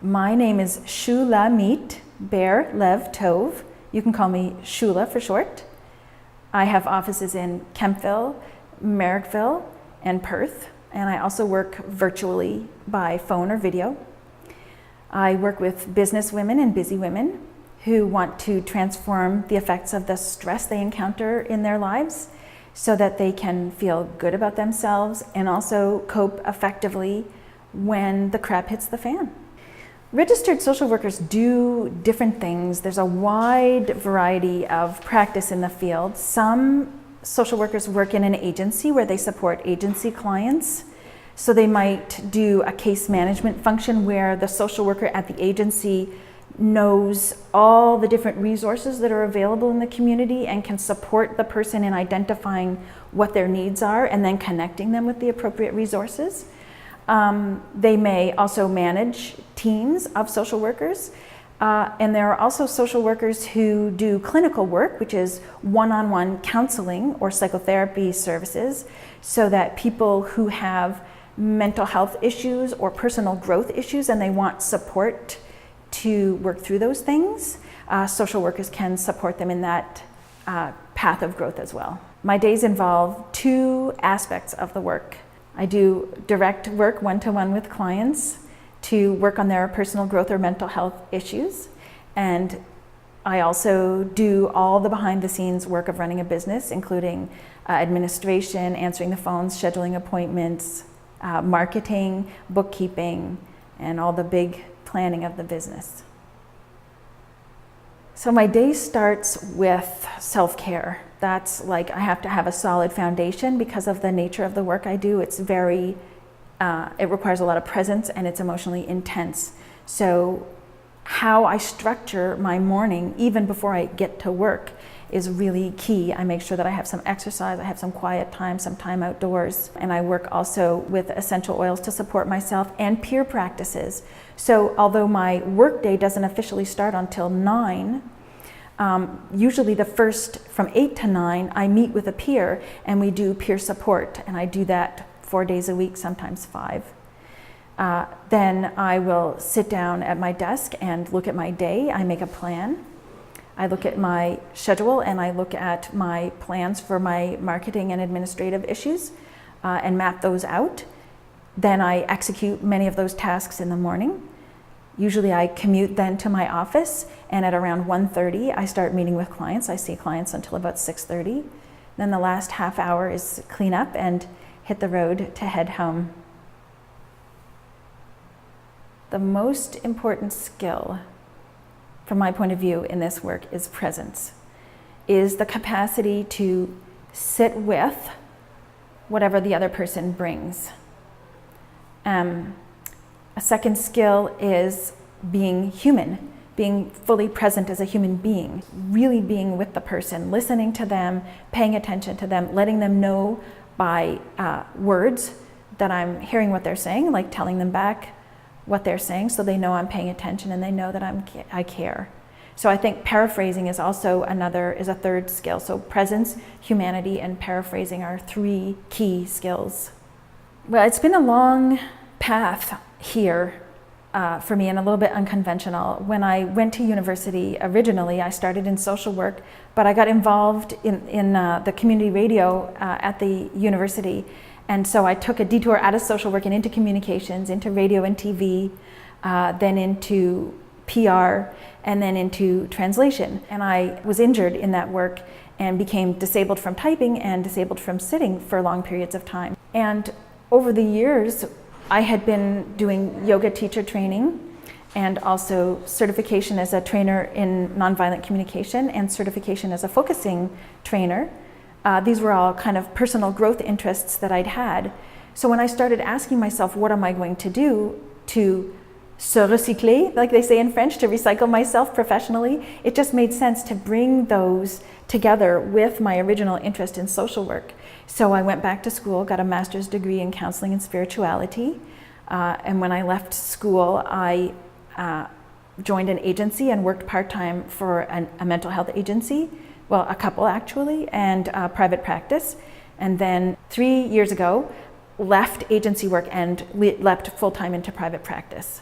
My name is Shulamit Ber Levtov. You can call me Shula for short. I have offices in Kempville, Merrickville, and Perth, and I also work virtually by phone or video. I work with business women and busy women who want to transform the effects of the stress they encounter in their lives so that they can feel good about themselves and also cope effectively when the crap hits the fan. Registered social workers do different things. There's a wide variety of practice in the field. Some social workers work in an agency where they support agency clients. So they might do a case management function where the social worker at the agency knows all the different resources that are available in the community and can support the person in identifying what their needs are and then connecting them with the appropriate resources. They may also manage teams of social workers. And there are also social workers who do clinical work, which is one-on-one counseling or psychotherapy services, so that people who have mental health issues or personal growth issues and they want support to work through those things, social workers can support them in that path of growth as well. My days involve two aspects of the work. I do direct work one-to-one with clients to work on their personal growth or mental health issues. And I also do all the behind-the-scenes work of running a business, including administration, answering the phones, scheduling appointments, marketing, bookkeeping, and all the big planning of the business. So my day starts with self-care. That's like I have to have a solid foundation because of the nature of the work I do. It's very, it requires a lot of presence and it's emotionally intense. So how I structure my morning, even before I get to work, is really key. I make sure that I have some exercise, I have some quiet time, some time outdoors, and I work also with essential oils to support myself and peer practices. So although my work day doesn't officially start until 9, usually the first from 8 to 9, I meet with a peer and we do peer support, and I do that 4 days a week, sometimes 5. Then I will sit down at my desk and look at my day. I make a plan. I look at my schedule and I look at my plans for my marketing and administrative issues and map those out. Then I execute many of those tasks in the morning. Usually I commute then to my office, and at around 1:30 I start meeting with clients. I see clients until about 6:30. Then the last half hour is clean up and hit the road to head home. The most important skill from my point of view in this work is presence, is the capacity to sit with whatever the other person brings. A second skill is being human, being fully present as a human being, really being with the person, listening to them, paying attention to them, letting them know by words that I'm hearing what they're saying, like telling them back what they're saying so they know I'm paying attention and they know that I care. So I think paraphrasing is also a third skill. So presence, humanity, and paraphrasing are 3 key skills. Well, it's been a long path here for me and a little bit unconventional. When I went to university originally, I started in social work, but I got involved in the community radio at the university. And so I took a detour out of social work and into communications, into radio and TV, then into PR, and then into translation. And I was injured in that work and became disabled from typing and disabled from sitting for long periods of time. And over the years, I had been doing yoga teacher training and also certification as a trainer in nonviolent communication and certification as a focusing trainer. These were all kind of personal growth interests that I'd had. So when I started asking myself, what am I going to do to se recycler, like they say in French, to recycle myself professionally, it just made sense to bring those together with my original interest in social work. So I went back to school, got a master's degree in counseling and spirituality. And when I left school, I joined an agency and worked part-time for a mental health agency. Well, a couple actually, and private practice. And then 3 years ago, left agency work and leapt full-time into private practice.